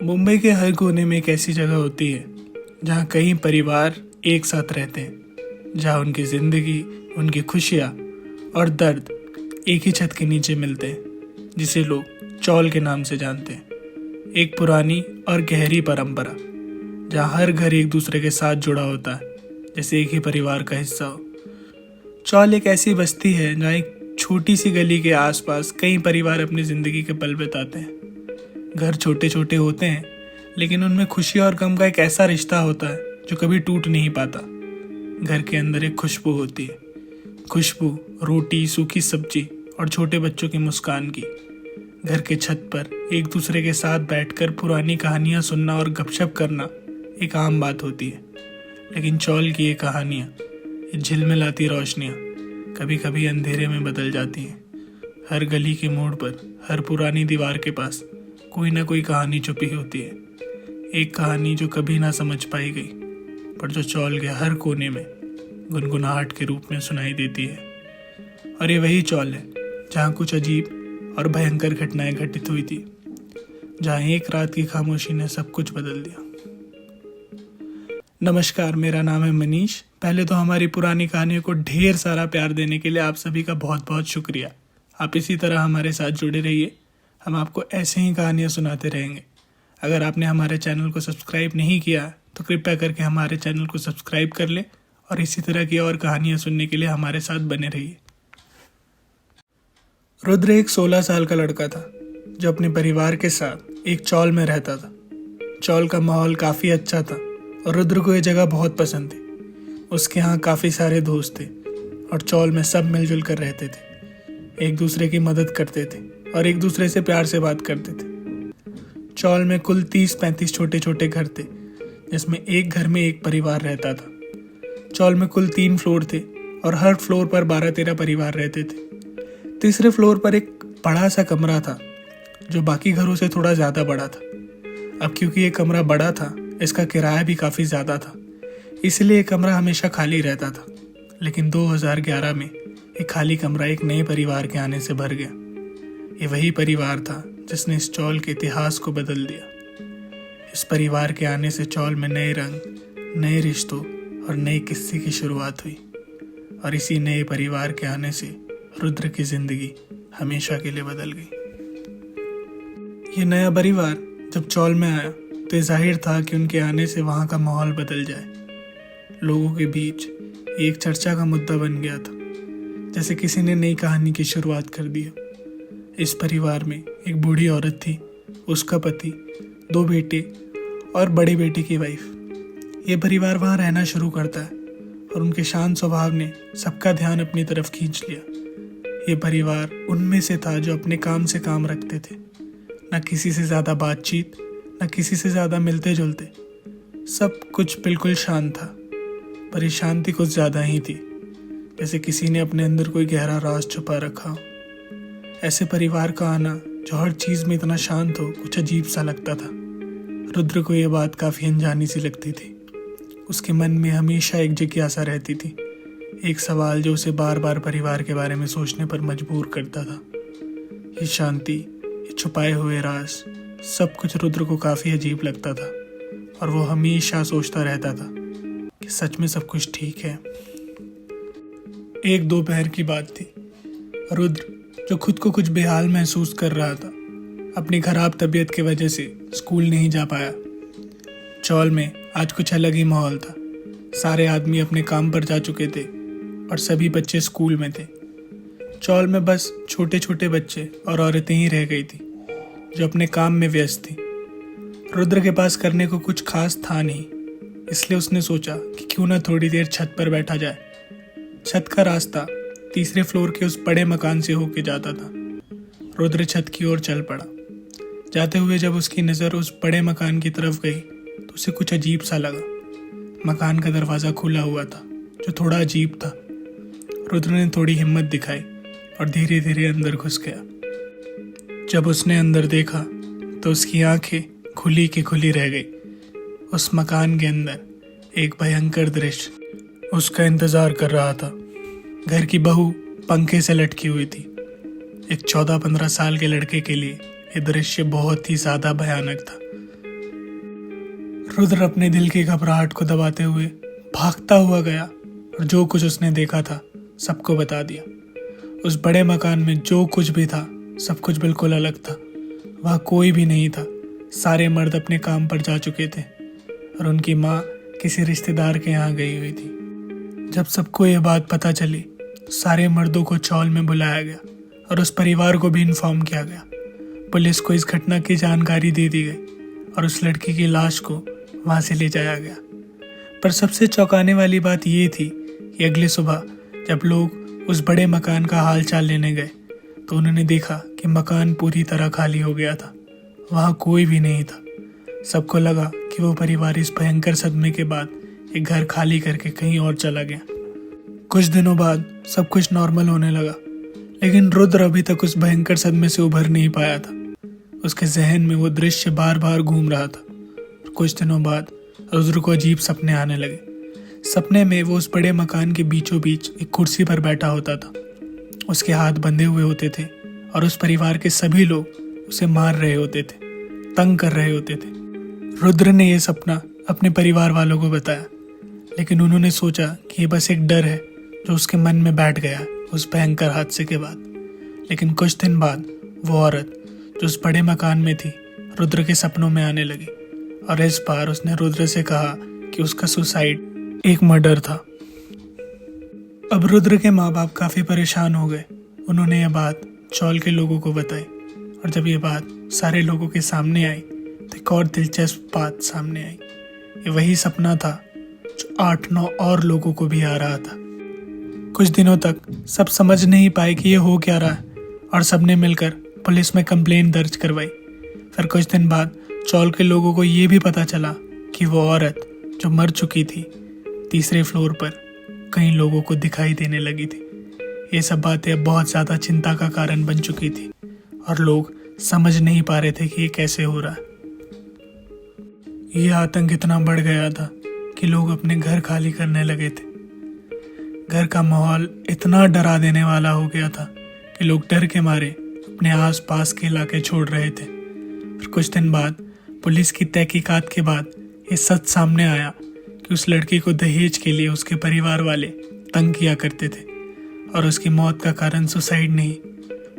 मुंबई के हर कोने में एक ऐसी जगह होती है जहाँ कई परिवार एक साथ रहते हैं, जहाँ उनकी जिंदगी, उनकी खुशियाँ और दर्द एक ही छत के नीचे मिलते हैं, जिसे लोग चौल के नाम से जानते हैं। एक पुरानी और गहरी परंपरा जहाँ हर घर एक दूसरे के साथ जुड़ा होता है, जैसे एक ही परिवार का हिस्सा हो। चौल एक ऐसी बस्ती है जहाँ एक छोटी सी गली के आसपास कई परिवार अपनी जिंदगी के पल बिताते हैं। घर छोटे छोटे होते हैं, लेकिन उनमें खुशी और गम का एक ऐसा रिश्ता होता है जो कभी टूट नहीं पाता। घर के अंदर एक खुशबू होती है, खुशबू रोटी, सूखी सब्जी और छोटे बच्चों की मुस्कान की। घर के छत पर एक दूसरे के साथ बैठकर पुरानी कहानियां सुनना और गपशप करना एक आम बात होती है। लेकिन चौल की ये कहानियां, ये झिलमिलाती रोशनियां कभी कभी अंधेरे में बदल जाती हैं। हर गली के मोड़ पर, हर पुरानी दीवार के पास कोई ना कोई कहानी छुपी होती है। एक कहानी जो कभी ना समझ पाई गई, पर जो चौल के हर कोने में गुनगुनाहट के रूप में सुनाई देती है। और ये वही चौल है जहाँ कुछ अजीब और भयंकर घटनाएं घटित हुई थी, जहाँ एक रात की खामोशी ने सब कुछ बदल दिया। नमस्कार, मेरा नाम है मनीष। पहले तो हमारी पुरानी कहानियों को ढेर सारा प्यार देने के लिए आप सभी का बहुत बहुत शुक्रिया। आप इसी तरह हमारे साथ जुड़े रहिए, हम आपको ऐसे ही कहानियाँ सुनाते रहेंगे। अगर आपने हमारे चैनल को सब्सक्राइब नहीं किया तो कृपया करके हमारे चैनल को सब्सक्राइब कर ले और इसी तरह की और कहानियाँ सुनने के लिए हमारे साथ बने रहिए। रुद्र एक 16 साल का लड़का था जो अपने परिवार के साथ एक चौल में रहता था। चौल का माहौल काफ़ी अच्छा था और रुद्र को ये जगह बहुत पसंद थी। उसके यहाँ काफ़ी सारे दोस्त थे और चौल में सब मिलजुल कर रहते थे, एक दूसरे की मदद करते थे और एक दूसरे से प्यार से बात करते थे। चौल में कुल 30-35 छोटे छोटे घर थे, जिसमें एक घर में एक परिवार रहता था। चौल में कुल 3 फ्लोर थे और हर फ्लोर पर 12-13 परिवार रहते थे। तीसरे फ्लोर पर एक बड़ा सा कमरा था जो बाकी घरों से थोड़ा ज़्यादा बड़ा था। अब क्योंकि ये कमरा बड़ा था, इसका किराया भी काफ़ी ज़्यादा था, इसलिए ये कमरा हमेशा खाली रहता था। लेकिन 2011 में ये खाली कमरा एक नए परिवार के आने से भर गया। ये वही परिवार था जिसने इस चौल के इतिहास को बदल दिया। इस परिवार के आने से चौल में नए रंग, नए रिश्तों और नए किस्से की शुरुआत हुई। और इसी नए परिवार के आने से रुद्र की जिंदगी हमेशा के लिए बदल गई। ये नया परिवार जब चौल में आया तो जाहिर था कि उनके आने से वहाँ का माहौल बदल जाए। लोगों के बीच एक चर्चा का मुद्दा बन गया था, जैसे किसी ने नई कहानी की शुरुआत कर दी। इस परिवार में एक बूढ़ी औरत थी, उसका पति, 2 बेटे और बड़े बेटे की वाइफ। ये परिवार वहाँ रहना शुरू करता है और उनके शांत स्वभाव ने सबका ध्यान अपनी तरफ खींच लिया। ये परिवार उनमें से था जो अपने काम से काम रखते थे, न किसी से ज़्यादा बातचीत, न किसी से ज़्यादा मिलते जुलते। सब कुछ बिल्कुल शांत था, पर ये शांति कुछ ज़्यादा ही थी, जैसे किसी ने अपने अंदर कोई गहरा राज छुपा रखा हो। ऐसे परिवार का आना जो हर चीज़ में इतना शांत हो, कुछ अजीब सा लगता था। रुद्र को यह बात काफ़ी अनजानी सी लगती थी। उसके मन में हमेशा एक जिज्ञासा रहती थी, एक सवाल जो उसे बार बार परिवार के बारे में सोचने पर मजबूर करता था। ये शांति, ये छुपाए हुए राज, सब कुछ रुद्र को काफ़ी अजीब लगता था और वो हमेशा सोचता रहता था कि सच में सब कुछ ठीक है। एक दोपहर की बात थी। रुद्र, जो खुद को कुछ बेहाल महसूस कर रहा था, अपनी खराब तबीयत की वजह से स्कूल नहीं जा पाया। चौल में आज कुछ अलग ही माहौल था। सारे आदमी अपने काम पर जा चुके थे और सभी बच्चे स्कूल में थे। चौल में बस छोटे छोटे बच्चे और औरतें ही रह गई थी जो अपने काम में व्यस्त थी। रुद्र के पास करने को कुछ खास था नहीं, इसलिए उसने सोचा कि क्यों ना थोड़ी देर छत पर बैठा जाए। छत का रास्ता तीसरे फ्लोर के उस बड़े मकान से होके जाता था। रुद्र छत की ओर चल पड़ा। जाते हुए जब उसकी नज़र उस बड़े मकान की तरफ गई तो उसे कुछ अजीब सा लगा। मकान का दरवाज़ा खुला हुआ था, जो थोड़ा अजीब था। रुद्र ने थोड़ी हिम्मत दिखाई और धीरे धीरे अंदर घुस गया। जब उसने अंदर देखा तो उसकी आंखें खुली की खुली रह गई। उस मकान के अंदर एक भयंकर दृश्य उसका इंतज़ार कर रहा था। घर की बहू पंखे से लटकी हुई थी। एक 14-15 साल के लड़के के लिए ये दृश्य बहुत ही ज़्यादा भयानक था। रुद्र अपने दिल की घबराहट को दबाते हुए भागता हुआ गया और जो कुछ उसने देखा था सबको बता दिया। उस बड़े मकान में जो कुछ भी था सब कुछ बिल्कुल अलग था। वहाँ कोई भी नहीं था। सारे मर्द अपने काम पर जा चुके थे और उनकी माँ किसी रिश्तेदार के यहाँ गई हुई थी। जब सबको ये बात पता चली सारे मर्दों को चौल में बुलाया गया और उस परिवार को भी इन्फॉर्म किया गया। पुलिस को इस घटना की जानकारी दे दी गई और उस लड़की की लाश को वहाँ से ले जाया गया। पर सबसे चौंकाने वाली बात ये थी कि अगली सुबह जब लोग उस बड़े मकान का हाल चाल लेने गए तो उन्होंने देखा कि मकान पूरी तरह खाली हो गया था। वहाँ कोई भी नहीं था। सबको लगा कि वो परिवार इस भयंकर सदमे के बाद एक घर खाली करके कहीं और चला गया। कुछ दिनों बाद सब कुछ नॉर्मल होने लगा, लेकिन रुद्र अभी तक उस भयंकर सदमे से उभर नहीं पाया था। उसके जहन में वो दृश्य बार बार घूम रहा था। कुछ दिनों बाद रुद्र को अजीब सपने आने लगे। सपने में वो उस बड़े मकान के बीचों बीच एक कुर्सी पर बैठा होता था। उसके हाथ बंधे हुए होते थे और उस परिवार के सभी लोग उसे मार रहे होते थे, तंग कर रहे होते थे। रुद्र ने यह सपना अपने परिवार वालों को बताया, लेकिन उन्होंने सोचा कि ये बस एक डर है जो उसके मन में बैठ गया उस भयंकर हादसे के बाद। लेकिन कुछ दिन बाद वो औरत जो उस बड़े मकान में थी रुद्र के सपनों में आने लगी और इस बार उसने रुद्र से कहा कि उसका सुसाइड एक मर्डर था। अब रुद्र के माँ बाप काफ़ी परेशान हो गए। उन्होंने यह बात चौल के लोगों को बताई और जब ये बात सारे लोगों के सामने आई तो एक और दिलचस्प बात सामने आई। ये वही सपना था जो 8-9 और लोगों को भी आ रहा था। कुछ दिनों तक सब समझ नहीं पाए कि ये हो क्या रहा है और सबने मिलकर पुलिस में कंप्लेंट दर्ज करवाई। फिर कुछ दिन बाद चौल के लोगों को ये भी पता चला कि वो औरत जो मर चुकी थी तीसरे फ्लोर पर कई लोगों को दिखाई देने लगी थी। ये सब बातें अब बहुत ज़्यादा चिंता का कारण बन चुकी थी और लोग समझ नहीं पा रहे थे कि ये कैसे हो रहा है। ये आतंक इतना बढ़ गया था कि लोग अपने घर खाली करने लगे थे। घर का माहौल इतना डरा देने वाला हो गया था कि लोग डर के मारे अपने आसपास के इलाके छोड़ रहे थे। फिर कुछ दिन बाद पुलिस की तहकीकात के बाद ये सच सामने आया कि उस लड़की को दहेज के लिए उसके परिवार वाले तंग किया करते थे और उसकी मौत का कारण सुसाइड नहीं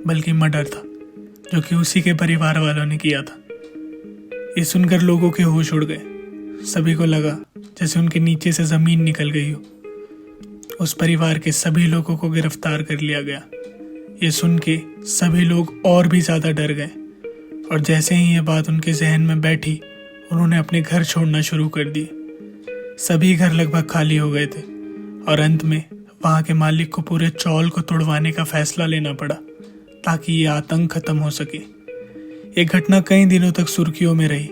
बल्कि मर्डर था, जो कि उसी के परिवार वालों ने किया था। ये सुनकर लोगों के होश उड़ गए। सभी को लगा जैसे उनके नीचे से ज़मीन निकल गई हो। उस परिवार के सभी लोगों को गिरफ्तार कर लिया गया। ये सुन के सभी लोग और भी ज़्यादा डर गए और जैसे ही ये बात उनके जहन में बैठी उन्होंने अपने घर छोड़ना शुरू कर दिए। सभी घर लगभग खाली हो गए थे और अंत में वहाँ के मालिक को पूरे चौल को तोड़वाने का फैसला लेना पड़ा ताकि ये आतंक खत्म हो सके। ये घटना कई दिनों तक सुर्खियों में रही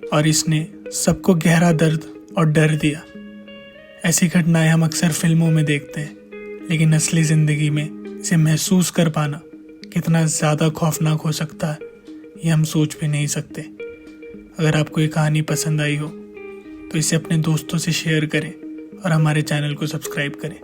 और इसने सबको गहरा दर्द और डर दिया। ऐसी घटनाएं हम अक्सर फिल्मों में देखते हैं, लेकिन असली ज़िंदगी में इसे महसूस कर पाना कितना ज़्यादा खौफनाक हो सकता है ये हम सोच भी नहीं सकते। अगर आपको ये कहानी पसंद आई हो तो इसे अपने दोस्तों से शेयर करें और हमारे चैनल को सब्सक्राइब करें।